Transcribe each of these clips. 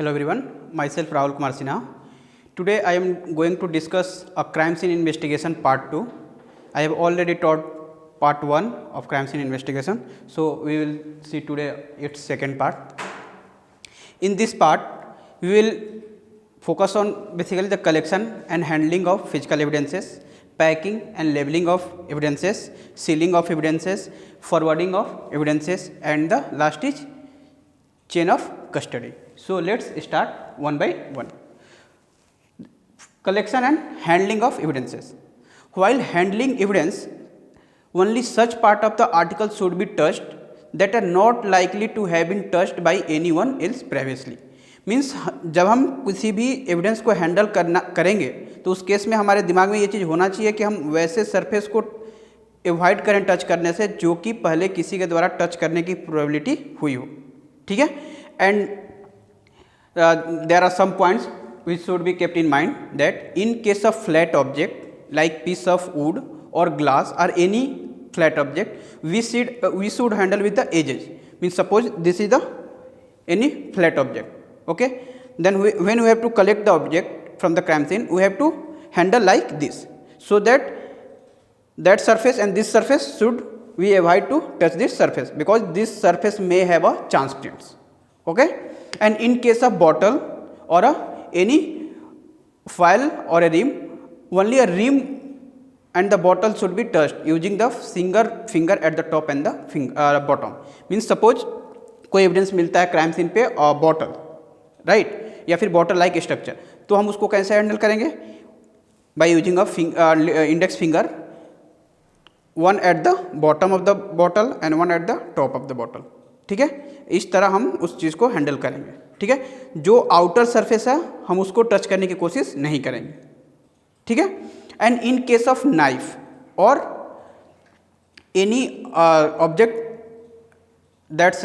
Hello everyone, myself Rahul Kumar Sinha. Today I am going to discuss a crime scene investigation part 2. I have already taught part 1 of crime scene investigation, so we will see today its second part. In this part, we will focus on basically the collection and handling of physical evidences, packing and labeling of evidences, sealing of evidences, forwarding of evidences, and the last is chain of custody. So let's start one by one. Collection and handling of evidences. While handling evidence, only such part of the article should be touched that are not likely to have been touched by anyone else previously. Means जब हम किसी भी evidence को handle करेंगे तो उस case में हमारे दिमाग में ये चीज़ होना चाहिए कि हम वैसे सरफेस को एवॉइड करें टच करने से जो कि पहले किसी के द्वारा टच करने की प्रोबेबिलिटी हुई हो. ठीक है. And there are some points which should be kept in mind that in case of flat object like piece of wood or glass or any flat object we should handle with the edges. Means suppose this is the any flat object, okay, then when we have to collect the object from the crime scene we have to handle like this, so that surface and this surface should we avoid to touch this surface because this surface may have a chance prints, okay. And in case of bottle or any file or a rim, only a rim and the bottle should be touched using the finger at the top and the bottom. Means suppose कोई evidence मिलता है crime scene पे bottle, right, या फिर bottle like structure, तो हम उसको कैसे हैंडल करेंगे? By using a index finger, one at the bottom of the bottle and one eight the top of the bottle. ठीक है, इस तरह हम उस चीज़ को हैंडल करेंगे. ठीक है, जो आउटर सरफेस है हम उसको टच करने की कोशिश नहीं करेंगे. ठीक है. And in case of knife और any object that's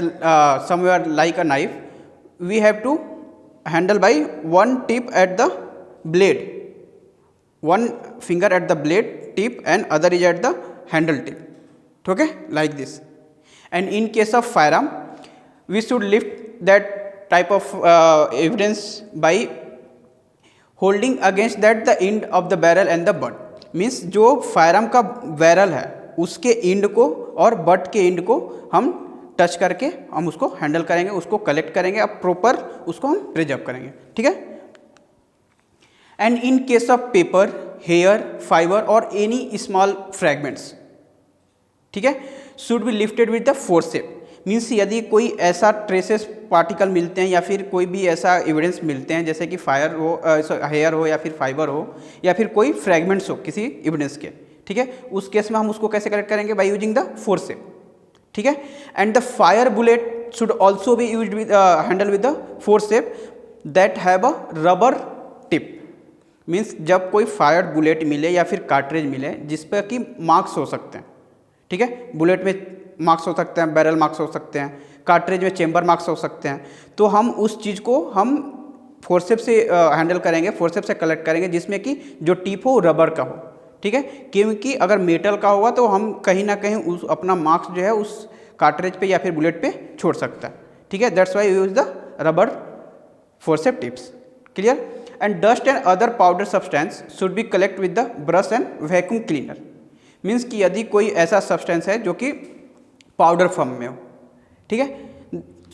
somewhere like a knife we have to handle by one tip at the blade, one finger at the blade tip and other is at the handle tip, okay, like this. And in case of firearm we should lift that type of evidence by holding against that the end of the barrel and the butt. Means जो firearm का barrel है उसके end को और butt के end को हम touch करके हम उसको हैंडल करेंगे, उसको कलेक्ट करेंगे, अब प्रॉपर उसको हम प्रिजर्व करेंगे. ठीक है. And in case of paper, hair, fiber or any small fragments, ठीक है, should be lifted with the forceps. Means यदि कोई ऐसा ट्रेसेस पार्टिकल मिलते हैं या फिर कोई भी ऐसा एविडेंस मिलते हैं जैसे कि फायर हो, हेयर हो या फिर फाइबर हो या फिर कोई फ्रैगमेंट्स हो किसी एविडेंस के, ठीक है, उस केस में हम उसको कैसे कलेक्ट करेंगे? By using the forceps. ठीक है. And the fire bullet should also be used with handle with the forceps that have a rubber tip. Means जब कोई फायर्ड बुलेट मिले या फिर कार्ट्रिज मिले जिस पर कि मार्क्स हो सकते हैं, ठीक है, बुलेट में मार्क्स हो सकते हैं, बैरल मार्क्स हो सकते हैं, कार्ट्रिज में चेंबर मार्क्स हो सकते हैं, तो हम उस चीज़ को हम फोर्सेप से हैंडल करेंगे, फोर्सेप से कलेक्ट करेंगे जिसमें कि जो टिप हो रबर का हो. ठीक है, क्योंकि अगर मेटल का होगा तो हम कहीं ना कहीं उस अपना मार्क्स जो है उस कार्ट्रिज पे या फिर बुलेट पे छोड़ सकता है. ठीक है, that's why use the rubber forceps tips. Clear. And dust and other powder substance should be collect with the brush and vacuum cleaner. Means कि यदि कोई ऐसा सब्सटेंस है जो कि पाउडर फॉर्म में हो, ठीक है,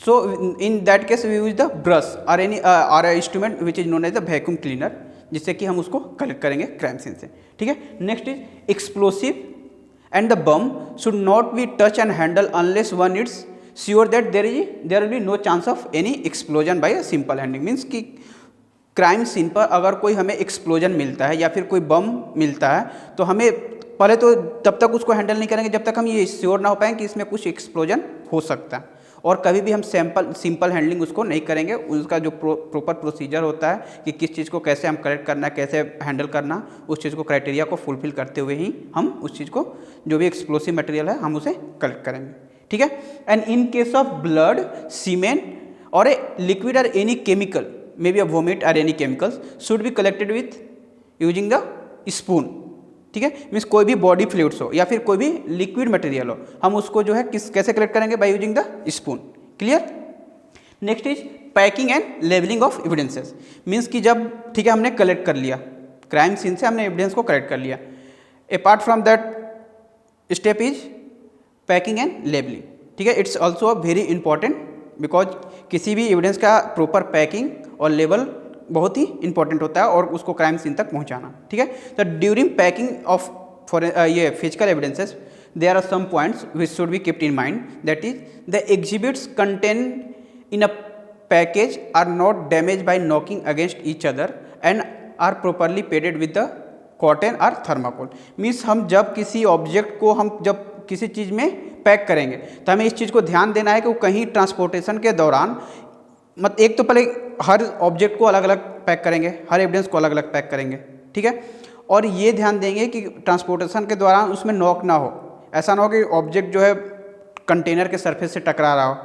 so in that case we use the brush और एनी और instrument which is known as the vacuum cleaner, जिससे कि हम उसको कलेक्ट करेंगे क्राइम सीन से. ठीक है. Next is explosive and the bomb should not be touch and handle unless one it's sure that there will be no chance of any explosion by a simple handling. Means कि crime scene पर अगर कोई हमें explosion मिलता है या फिर कोई बम मिलता है तो हमें पहले तो तब तक उसको हैंडल नहीं करेंगे जब तक हम ये श्योर ना हो पाएँ कि इसमें कुछ एक्सप्लोजन हो सकता है, और कभी भी हम सिंपल हैंडलिंग उसको नहीं करेंगे. उसका जो प्रॉपर प्रोसीजर होता है कि किस चीज़ को कैसे हम कलेक्ट करना है, कैसे हैंडल करना, उस चीज़ को क्राइटेरिया को फुलफिल करते हुए ही हम उस चीज़ को जो भी एक्सप्लोसिव मटेरियल है हम उसे कलेक्ट करेंगे. ठीक है. And in case of blood, semen और ए लिक्विड और any chemical, maybe a vomit or any chemicals should be collected with using the spoon. ठीक है. मीन्स कोई भी बॉडी फ्लूइड्स हो या फिर कोई भी लिक्विड मटेरियल हो हम उसको जो है कैसे कलेक्ट करेंगे? By using the spoon. Clear. Next is packing and labelling of evidences. Means कि जब ठीक है हमने कलेक्ट कर लिया क्राइम सीन से, हमने एविडेंस को कलेक्ट कर लिया, apart from that step is packing and labelling. ठीक है, it's also a very important because किसी भी एविडेंस का प्रॉपर पैकिंग और लेबल बहुत ही इंपॉर्टेंट होता है और उसको क्राइम सीन तक पहुंचाना। ठीक है, तो ड्यूरिंग पैकिंग ऑफ फॉर ये physical evidences there are some points which should be kept in mind, that is the exhibits contained in a package are not damaged by knocking against each other and are properly padded with the cotton or thermocol। Means हम जब किसी object को हम जब किसी चीज़ में pack करेंगे तो हमें इस चीज़ को ध्यान देना है कि वो कहीं ट्रांसपोर्टेशन के दौरान एक तो पहले हर ऑब्जेक्ट को अलग अलग पैक करेंगे, हर एविडेंस को अलग अलग पैक करेंगे। ठीक है, और ये ध्यान देंगे कि ट्रांसपोर्टेशन के दौरान उसमें नॉक ना हो, ऐसा ना हो कि ऑब्जेक्ट जो है कंटेनर के सरफेस से टकरा रहा हो।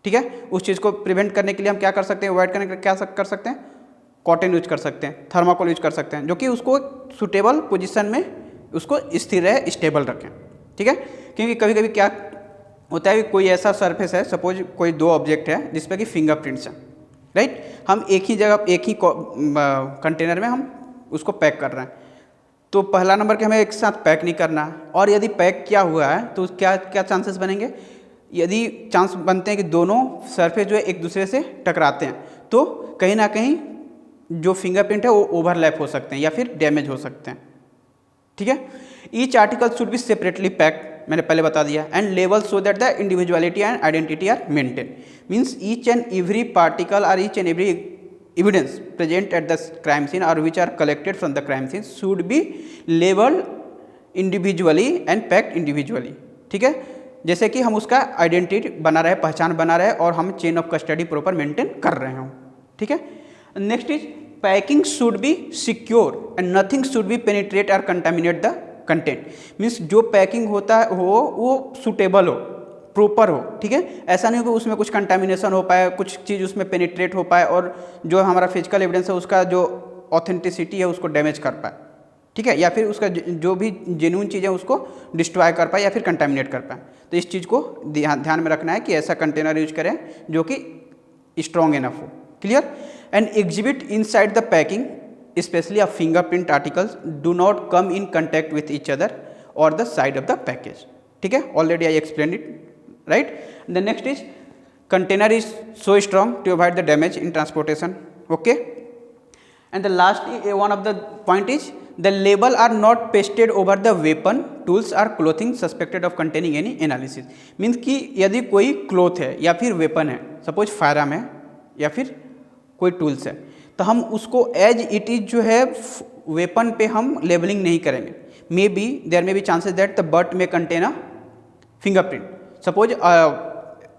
ठीक है, उस चीज़ को प्रिवेंट करने के लिए हम क्या कर सकते हैं, अवॉइड करने के लिए क्या कर सकते हैं, कॉटन यूज कर सकते हैं, थर्माकोल यूज कर सकते हैं, जो कि उसको सुटेबल पोजीशन में उसको स्थिर रहे, स्टेबल रखें। ठीक है, क्योंकि कभी कभी क्या होता है कि कोई ऐसा सरफेस है, सपोज कोई दो ऑब्जेक्ट है जिस पर कि फिंगरप्रिंट्स हैं, राइट, हम एक ही जगह एक ही कंटेनर में हम उसको पैक कर रहे हैं, तो पहला नंबर कि हमें एक साथ पैक नहीं करना है। और यदि पैक किया हुआ है तो क्या क्या चांसेस बनेंगे, यदि चांस बनते हैं कि दोनों सरफेस जो है एक दूसरे से टकराते हैं तो कहीं ना कहीं जो फिंगरप्रिंट है वो ओवरलैप हो सकते हैं या फिर डैमेज हो सकते हैं। ठीक है, each article should be separately packed, मैंने पहले बता दिया, एंड लेवल so that the individuality and identity are maintain. Means each and every particle और each and every evidence present at the crime scene or which are collected from the crime scene should be labeled individually and packed individually। ठीक है, जैसे कि हम उसका identity बना रहे, पहचान बना रहे और हम chain of custody proper maintain कर रहे हों। ठीक है, next is packing should be secure and nothing should be penetrate और कंटामिनेट द कंटेंट। मीन्स जो पैकिंग होता है वो सुटेबल हो, प्रॉपर हो। ठीक है, ऐसा नहीं हो कि उसमें कुछ कंटामिनेशन हो पाए, कुछ चीज़ उसमें पेनिट्रेट हो पाए और जो हमारा फिजिकल एविडेंस है उसका जो ऑथेंटिसिटी है उसको डैमेज कर पाए। ठीक है, या फिर उसका जो भी जेन्युइन चीज़ है उसको डिस्ट्रॉय कर पाए या फिर कंटामिनेट कर पाए। तो इस चीज़ को ध्यान में रखना है कि ऐसा कंटेनर यूज करें जो कि स्ट्रॉन्ग इनफ हो। Clear, and exhibit inside the packing specially of fingerprint articles do not come in contact with each other और the side of the package. ठीक है, already I explain it, right? The next is container is so strong to avoid the damage in transportation. Okay, and the last one of the point is the label are not pasted over the weapon, tools or clothing suspected of containing any analysis। Means कि यदि कोई cloth है या फिर weapon है, suppose firearm है या फिर कोई टूल्स है, तो हम उसको एज इट इज जो है वेपन पे हम लेबलिंग नहीं करेंगे। May be there may be chances that the butt may contain a fingerprint. Suppose a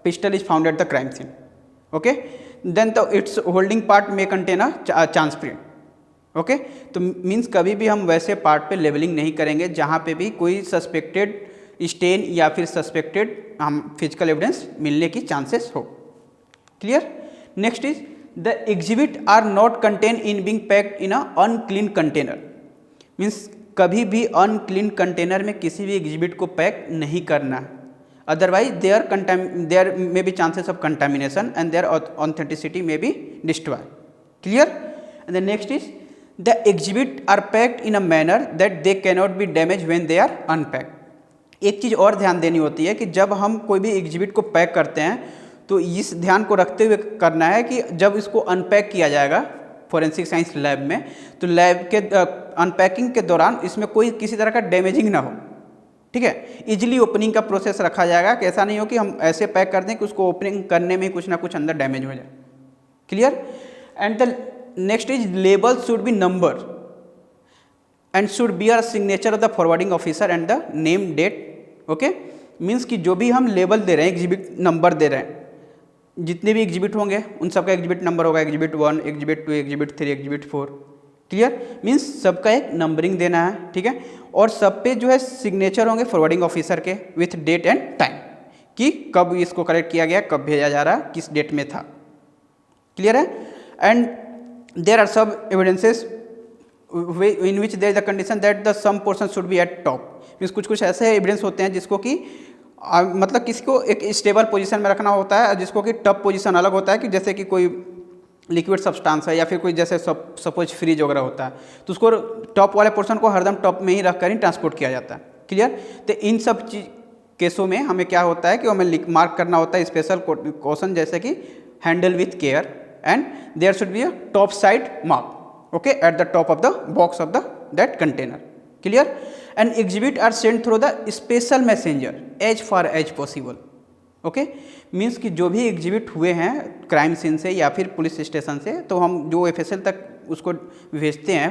pistol is found at the crime scene, okay, then its holding part may contain a chance print, okay। तो means कभी भी हम वैसे part पे labelling नहीं करेंगे जहाँ पे भी कोई सस्पेक्टेड स्टेन या फिर सस्पेक्टेड हम फिजिकल एविडेंस मिलने की चांसेस हो। Clear, next is the exhibit are not contain in being packed in a unclean container. Means कभी भी अनक्लीन कंटेनर में किसी भी एग्जिबिट को पैक नहीं करना है, otherwise there may be chances of contamination and their authenticity may be destroyed। Clear, and the next is the exhibit are packed in a manner that they cannot be damaged when they are unpacked। एक चीज़ और ध्यान देनी होती है कि जब हम कोई भी एग्जिबिट को पैक करते हैं तो इस ध्यान को रखते हुए करना है कि जब इसको अनपैक किया जाएगा फोरेंसिक साइंस लैब में, तो लैब के अनपैकिंग के दौरान इसमें कोई किसी तरह का डैमेजिंग ना हो। ठीक है, इजीली ओपनिंग का प्रोसेस रखा जाएगा कि ऐसा नहीं हो कि हम ऐसे पैक कर दें कि उसको ओपनिंग करने में कुछ ना कुछ अंदर डैमेज हो जाए। Clear, and the next is label should be number and should be are signature of the forwarding officer and the name date. Okay, means कि जो भी हम लेबल दे रहे हैं, एग्जिबिट नंबर दे रहे हैं, जितने भी एग्जिबिट होंगे उन सबका एग्जिबिट नंबर होगा, exhibit 1, exhibit 2, exhibit 3, exhibit 4। Clear, means सबका एक नंबरिंग देना है। ठीक है, और सब पे जो है सिग्नेचर होंगे फॉरवर्डिंग ऑफिसर के विथ डेट एंड टाइम कि कब इसको कलेक्ट किया गया, कब भेजा जा रहा है, किस डेट में था। क्लियर है, and there are sub evidences in which there is the condition that the some portion should be at top. Means कुछ ऐसे एविडेंस होते हैं जिसको कि मतलब किसी को एक स्टेबल पोजीशन में रखना होता है, जिसको कि टफ पोजीशन अलग होता है, कि जैसे कि कोई लिक्विड सब्सटेंस है या फिर कोई जैसे सपोज फ्रीज वगैरह होता है, तो उसको टॉप वाले पोर्शन को हरदम टॉप में ही रख कर ही ट्रांसपोर्ट किया जाता है। क्लियर। तो इन सब केसों में हमें क्या होता है कि हमें मार्क करना होता है स्पेशल क्वेश्चन, जैसे कि handle with care and there should be a top side mark, okay, at the top of the box of the that container. Clear. And exhibit are send through the special messenger as far as possible, okay. Means कि जो भी exhibit हुए हैं crime scene से या फिर police station से, तो हम जो एफएसएल तक उसको भेजते हैं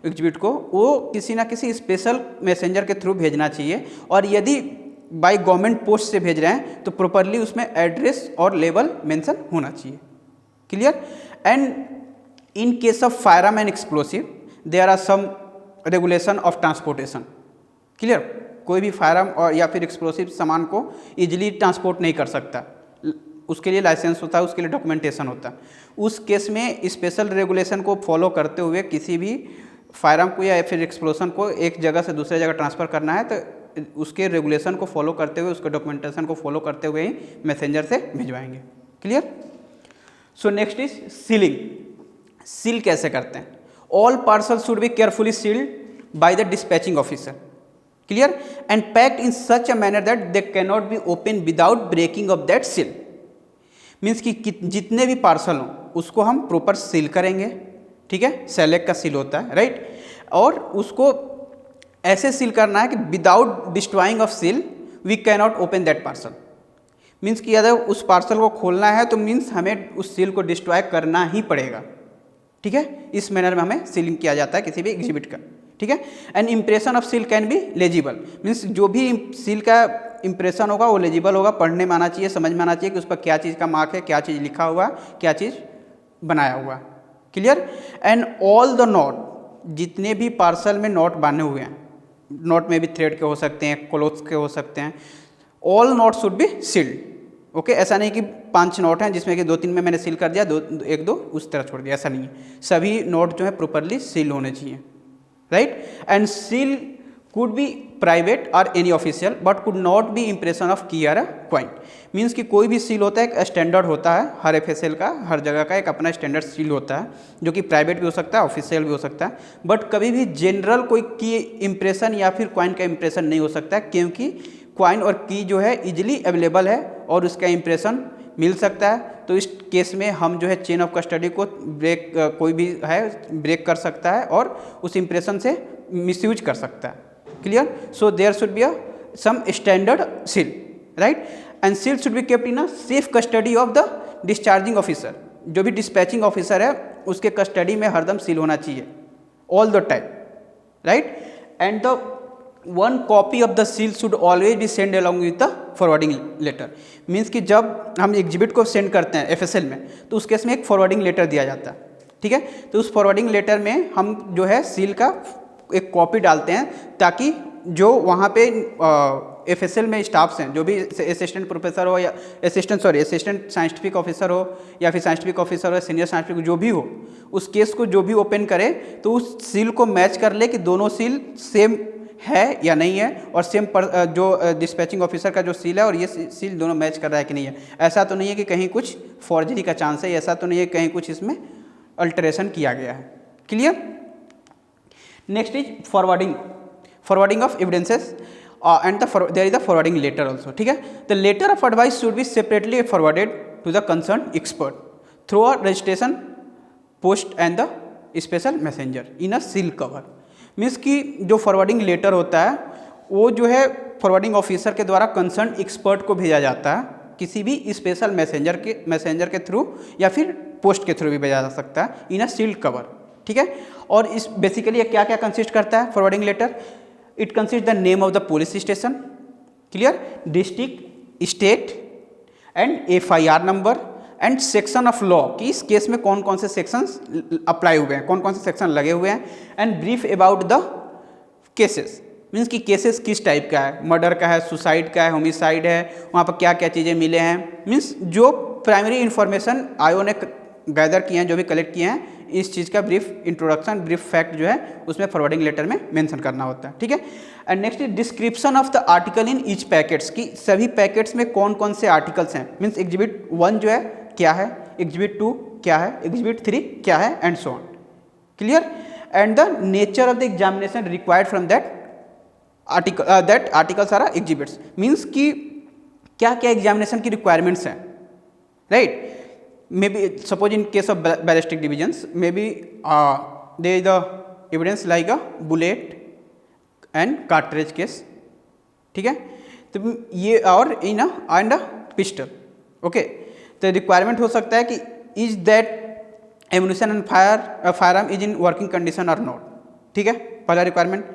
एग्जिबिट को, वो किसी ना किसी स्पेशल मैसेंजर के थ्रू भेजना चाहिए। और यदि बाय गवर्नमेंट पोस्ट से भेज रहे हैं तो प्रॉपरली उसमें एड्रेस और लेबल मेंशन होना चाहिए। Clear. And in case of firearm and explosive there are some regulation of transportation. Clear. कोई भी फायरआर्म और या फिर एक्सप्लोसिव सामान को इजीली ट्रांसपोर्ट नहीं कर सकता, उसके लिए लाइसेंस होता है, उसके लिए डॉक्यूमेंटेशन होता है। उस केस में स्पेशल रेगुलेशन को फॉलो करते हुए किसी भी फायरआर्म को या फिर एक्सप्लोजन को एक जगह से दूसरे जगह ट्रांसफ़र करना है, तो उसके रेगुलेशन को फॉलो करते हुए, उसके डॉक्यूमेंटेशन को फॉलो करते हुए ही मैसेंजर से भिजवाएंगे। Clear. So next is sealing. Seal कैसे करते हैं? All parcel should be carefully sealed by the dispatching officer. Clear. And packed in such a manner that they can not be open without breaking of that seal. Means कि जितने भी parcel हों उसको हम proper seal करेंगे, ठीक है, select का सील होता है, राइट। और उसको ऐसे सील करना है कि without destroying of seal we can not open that parcel. Means कि अगर उस पार्सल को खोलना है तो मीन्स हमें उस सील को डिस्ट्रॉय करना ही पड़ेगा, ठीक है। इस मैनर में हमें सीलिंग किया जाता है किसी भी एग्जिबिट का, ठीक है। And impression of seal can be legible. Means जो भी सील का इम्प्रेशन होगा वो लेजिबल होगा, पढ़ने में आना चाहिए, समझ में आना चाहिए कि उस पर क्या चीज़ का मार्क है, क्या चीज़ लिखा हुआ, क्या चीज़ बनाया हुआ। Clear. And all the note, जितने भी पार्सल में नोट बांधे हुए हैं, नोट में भी थ्रेड के हो सकते हैं, क्लोथ्स के हो सकते हैं, all note should be sealed, okay. ऐसा नहीं कि 5 नोट हैं जिसमें कि 2-3 में मैंने सील कर दिया, 1-2 उस तरह छोड़ दिया, ऐसा नहीं है। सभी नोट जो है प्रॉपरली सील होने चाहिए, right. And seal could be private or any official but could not be impression of key or a coin। Means कि कोई भी सील होता है एक स्टैंडर्ड होता है, हर एफएसएल का, हर जगह का एक अपना स्टैंडर्ड सील होता है, जो कि प्राइवेट भी हो सकता है, ऑफिशियल भी हो सकता है। बट कभी भी जनरल कोई की इम्प्रेशन या फिर कॉइन का इम्प्रेशन नहीं हो सकता है, क्योंकि कॉइन और की जो है इजिली अवेलेबल है और उसका इम्प्रेशन मिल सकता है। तो इस केस में हम जो है चेन ऑफ कस्टडी को ब्रेक, कोई भी है ब्रेक कर सकता है और उस इम्प्रेशन से मिसयूज कर सकता है। Clear? So there should be a some standard seal, right? And seal should be kept in a safe custody of the discharging officer। जो भी dispatching officer है उसके कस्टडी में हरदम सील होना चाहिए all the time, right? And the one copy of the seal should always be sent along with the forwarding letter। Means कि जब हम एग्जिबिट को सेंड करते हैं एफएसएल में तो उस केस में एक फॉरवर्डिंग लेटर दिया जाता है, ठीक है। तो उस फॉरवर्डिंग लेटर में हम जो है सील का एक कॉपी डालते हैं, ताकि जो वहाँ पे एफएसएल में स्टाफ्स हैं, जो भी असिस्टेंट प्रोफेसर हो या असिस्टेंट साइंटिफिक ऑफिसर हो या फिर साइंटिफिक ऑफिसर हो, सीनियर साइंटिफिक जो भी हो, उस केस को जो भी ओपन करे तो उस सील को मैच कर ले कि दोनों सील सेम है या नहीं है, और सेम जो डिस्पैचिंग ऑफिसर का जो सील है और ये सील दोनों मैच कर रहा है कि नहीं है। ऐसा तो नहीं है कि कहीं कुछ फॉर्जरी का चांस है, ऐसा तो नहीं है कहीं कुछ इसमें अल्टरेशन किया गया है। Clear. Next is forwarding of evidences and there is the forwarding letter also, ठीक है। The letter of advice should be separately forwarded to the concern expert through a registration post and the special messenger in a seal cover. Means कि जो forwarding letter होता है वो जो है forwarding officer के द्वारा कंसर्न एक्सपर्ट को भेजा जाता है, किसी भी स्पेशल मैसेंजर के थ्रू या फिर पोस्ट के थ्रू भी भेजा जा सकता है इन अ सील्ड कवर, ठीक है। और इस बेसिकली ये क्या क्या कंसिस्ट करता है forwarding letter? It consist the name of the police station, clear, district, state and FIR number and section of law, कि इस केस में कौन कौन से सेक्शंस अप्लाई हुए हैं, कौन कौन से सेक्शन लगे हुए हैं, and brief about the cases. Means कि केसेस किस टाइप का है, मर्डर का है, सुसाइड का है, होमिसाइड है, वहाँ पर क्या क्या चीज़ें मिले हैं। मीन्स जो प्राइमरी इन्फॉर्मेशन आयोग ने गैदर किए हैं, जो भी कलेक्ट किए हैं, इस चीज़ का ब्रीफ इंट्रोडक्शन, ब्रीफ फैक्ट जो है उसमें फॉरवर्डिंग लेटर में मेंशन करना होता है, ठीक है। And next is description of the article in each packets, की सभी पैकेट्स में कौन कौन से आर्टिकल्स हैं, मीन्स एग्जिबिट 1 जो है क्या है, एग्जिबिट 2 क्या है, एग्जिबिट 3 क्या है, and so on, clear. And the nature of the examination required from that articles are exhibits, means कि क्या क्या एग्जामिनेशन की रिक्वायरमेंट्स हैं, right. maybe suppose in case of ballistic divisions, maybe there is the evidence like a bullet and cartridge case, ठीक है। तो ये और इन एंड पिस्टल, ओके। तो रिक्वायरमेंट हो सकता है कि is that ammunition and fire arm is in working condition और नॉट, ठीक है। पहला रिक्वायरमेंट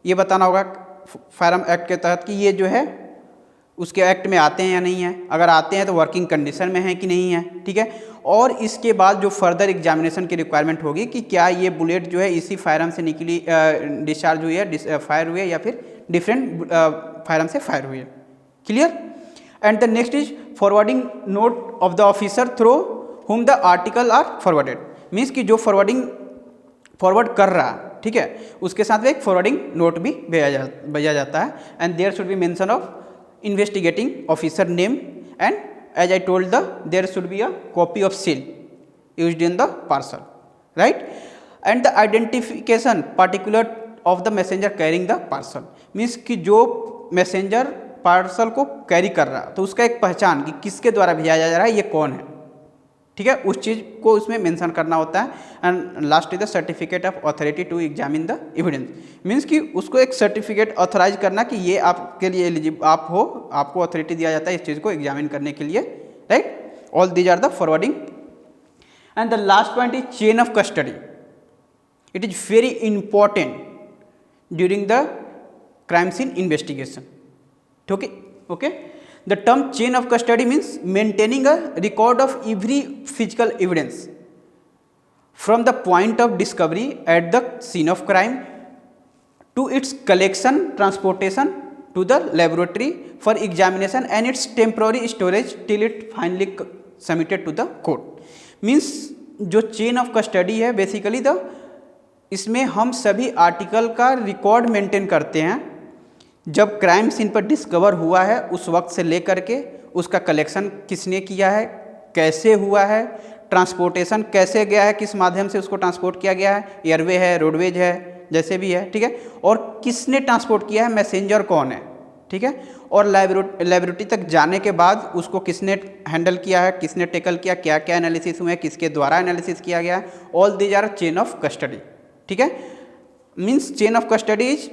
ये बताना होगा फायर आर्म एक्ट के तहत कि ये जो है उसके एक्ट में आते हैं या नहीं है, अगर आते हैं तो वर्किंग कंडीशन में है कि नहीं है, ठीक है। और इसके बाद जो फर्दर एग्जामिनेशन की रिक्वायरमेंट होगी कि क्या ये बुलेट जो है इसी फायर आर्म से निकली, डिस्चार्ज हुई है, फायर हुई है, या फिर डिफरेंट फायर आर्म से फायर हुई है, clear. And the next is forwarding note of the officer through whom the article are forwarded, means कि जो फॉरवर्ड कर रहा है, ठीक है, उसके साथ में एक फॉरवर्डिंग नोट भी भेजा जाता है। And there should be mention of investigating officer name, and as I told there should be a copy of seal used in the parcel, right. And the identification particular of the messenger carrying the parcel, means कि जो messenger parcel को carry कर रहा तो उसका एक पहचान कि किसके द्वारा भेजा जा रहा है, ये कौन है, ठीक है, उस चीज़ को उसमें मेंशन करना होता है। And last is the certificate of authority to examine the evidence, means कि उसको एक सर्टिफिकेट ऑथराइज करना कि ये आपके लिए एलिजिबल आप हो, आपको अथॉरिटी दिया जाता है इस चीज़ को एग्जामिन करने के लिए, right. All these are the forwarding. And the last point is chain of custody, it is very important during the crime scene investigation, okay. The term chain of custody means maintaining a record of every physical evidence from the point of discovery at the scene of crime to its collection, transportation to the laboratory for examination and its temporary storage till it finally submitted to the court. Means जो chain of custody है basically इसमें हम सभी article का record maintain करते हैं, जब crime scene पर डिस्कवर हुआ है उस वक्त से लेकर के उसका कलेक्शन किसने किया है, कैसे हुआ है, ट्रांसपोर्टेशन कैसे गया है, किस माध्यम से उसको ट्रांसपोर्ट किया गया है, एयरवे है, रोडवेज है, जैसे भी है, ठीक है, और किसने ट्रांसपोर्ट किया है, मैसेंजर कौन है, ठीक है, और लाइब्रेटरी तक जाने के बाद उसको किसने हैंडल किया है, किसने टेकल किया, क्या क्या एनालिसिस हुए, किसके द्वारा एनालिसिस किया गया है, all these are chain of custody, ठीक है। Means chain of custody is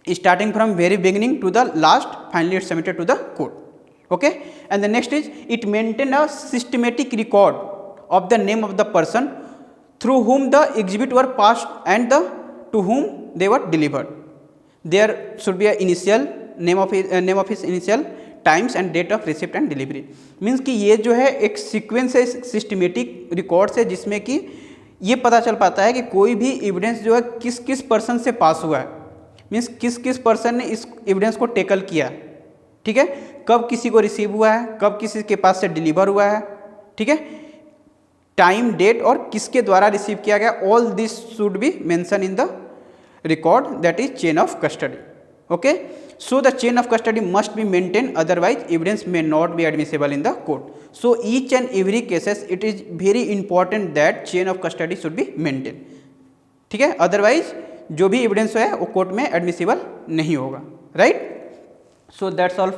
starting from very beginning to the last, finally it's submitted to the court, okay. And the next is it maintain a systematic record of the name of the person through whom the exhibit were passed and to whom they were delivered. There should be a initial name of his initial, times and date of receipt and delivery. Means कि ये जो है एक sequence है, systematic records है, जिसमें कि ये पता चल पाता है कि कोई भी एविडेंस जो है किस किस पर्सन से पास हुआ है, मीन्स किस किस पर्सन ने इस एविडेंस को टेकल किया, ठीक है, कब किसी को रिसीव हुआ है, कब किसी के पास से डिलीवर हुआ है, ठीक है, टाइम, डेट और किसके द्वारा रिसीव किया गया, all this should be mention in the record, that is chain of custody, okay. So the chain of custody must be maintain, otherwise evidence may not be admissible in the court. So each and every cases it is very important that chain of custody should be maintain, ठीक है, otherwise जो भी evidence है वो court में admissible नहीं होगा, right. So that's all